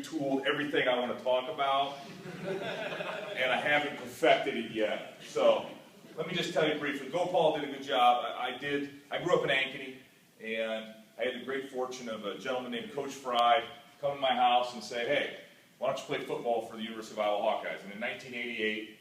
retooled everything I want to talk about, and I haven't perfected it yet. So let me just tell you briefly. Go Paul did a good job. I grew up in Ankeny, and I had the great fortune of a gentleman named Coach Fry come to my house and say, hey, why don't you play football for the University of Iowa Hawkeyes? And in 1988,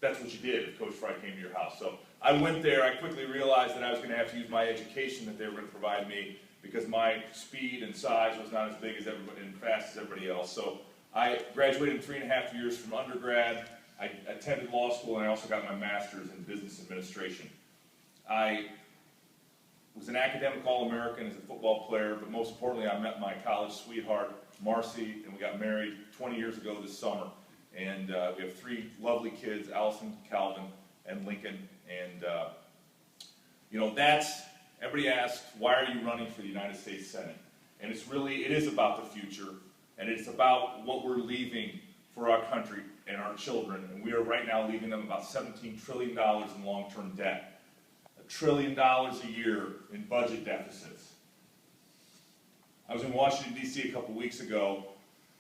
that's what you did if Coach Fry came to your house. So I went there. I quickly realized that I was going to have to use my education that they were going to provide me because my speed and size was not as big as everybody and fast as everybody else. So I graduated in 3.5 years from undergrad. I attended law school, and I also got my master's in business administration. I was an academic All-American as a football player, but most importantly, I met my college sweetheart, Marcy, and we got married 20 years ago this summer. And we have 3 lovely kids, Allison, Calvin, and Lincoln. And, everybody asks, why are you running for the United States Senate? And it is about the future, and it's about what we're leaving for our country and our children. And we are right now leaving them about $17 trillion in long-term debt. $1 trillion a year in budget deficits. I was in Washington, D.C. a couple weeks ago,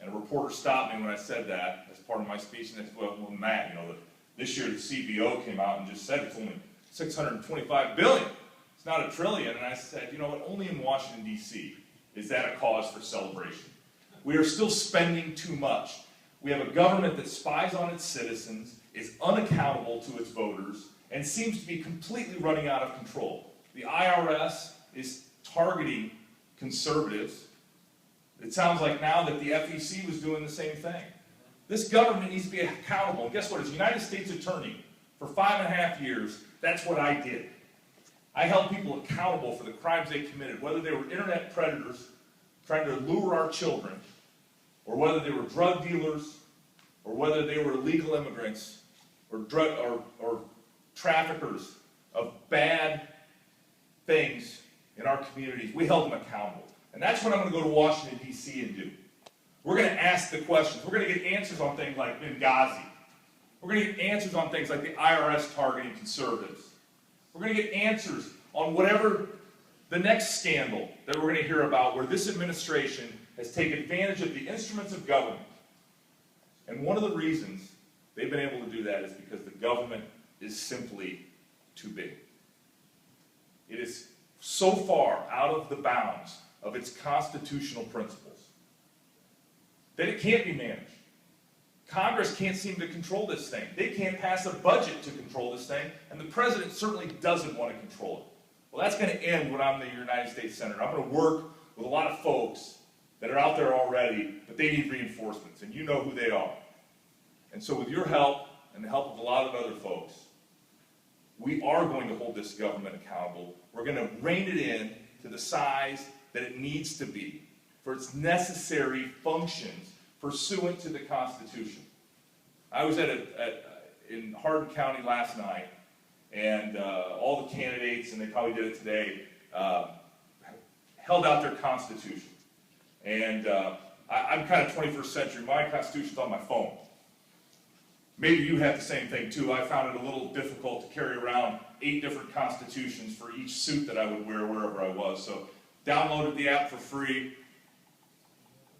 and a reporter stopped me when I said that as part of my speech, and they said, well, Matt, this year the CBO came out and just said it's only $625 billion. It's not $1 trillion. And I said, you know what, only in Washington, D.C. is that a cause for celebration. We are still spending too much. We have a government that spies on its citizens, is unaccountable to its voters, and seems to be completely running out of control. The IRS is targeting conservatives. It sounds like now that the FEC was doing the same thing. This government needs to be accountable. And guess what? As a United States attorney for 5.5 years, that's what I did. I held people accountable for the crimes they committed, whether they were internet predators trying to lure our children, or whether they were drug dealers, or whether they were illegal immigrants, or traffickers of bad things in our communities. We held them accountable. And that's what I'm going to go to Washington, D.C. and do. We're going to ask the questions. We're going to get answers on things like Benghazi. We're going to get answers on things like the IRS targeting conservatives. We're going to get answers on whatever the next scandal that we're going to hear about where this administration has taken advantage of the instruments of government. And one of the reasons they've been able to do that is because the government is simply too big. It is so far out of the bounds of its constitutional principles that it can't be managed. Congress can't seem to control this thing. They can't pass a budget to control this thing, and the president certainly doesn't want to control it. Well, that's going to end when I'm the United States Senator. I'm going to work with a lot of folks that are out there already, but they need reinforcements, and you know who they are. And so with your help and the help of a lot of other folks, we are going to hold this government accountable. We're going to rein it in to the size that it needs to be for its necessary functions pursuant to the Constitution. I was in Hardin County last night, and all the candidates, and they probably did it today, held out their Constitution. And I'm kind of 21st century. My Constitution's on my phone. Maybe you have the same thing too. I found it a little difficult to carry around 8 different constitutions for each suit that I would wear wherever I was. So downloaded the app for free.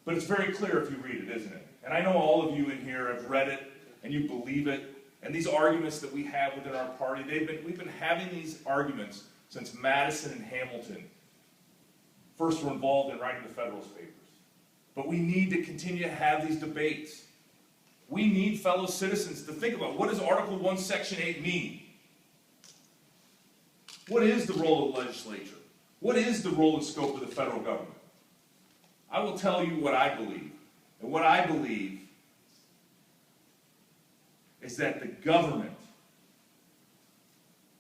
But it's very clear if you read it, isn't it? And I know all of you in here have read it and you believe it. And these arguments that we have within our party, we've been having these arguments since Madison and Hamilton first were involved in writing the Federalist Papers. But we need to continue to have these debates. We need fellow citizens to think about, what does Article 1, Section 8 mean? What is the role of the legislature? What is the role and scope of the federal government? I will tell you what I believe. And what I believe is that the government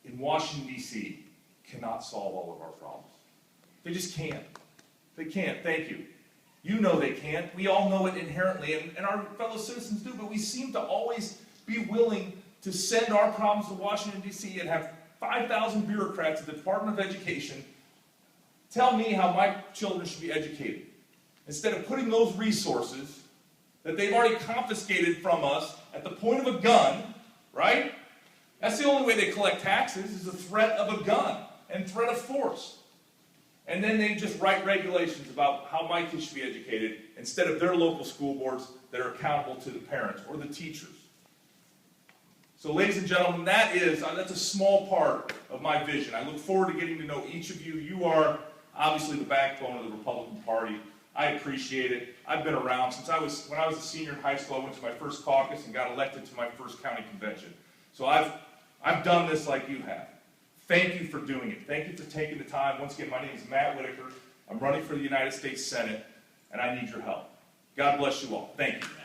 in Washington, D.C. cannot solve all of our problems. They just can't. They can't. Thank you. You know they can't. We all know it inherently, and our fellow citizens do, but we seem to always be willing to send our problems to Washington, D.C. and have 5,000 bureaucrats at the Department of Education tell me how my children should be educated, instead of putting those resources that they've already confiscated from us at the point of a gun, right? That's the only way they collect taxes, is the threat of a gun and threat of force. And then they just write regulations about how my kids should be educated instead of their local school boards that are accountable to the parents or the teachers. So ladies and gentlemen, that's a small part of my vision. I look forward to getting to know each of you. You are obviously the backbone of the Republican Party. I appreciate it. I've been around since when I was a senior in high school. I went to my first caucus and got elected to my first county convention. So I've done this like you have. Thank you for doing it. Thank you for taking the time. Once again, my name is Matt Whitaker. I'm running for the United States Senate, and I need your help. God bless you all. Thank you.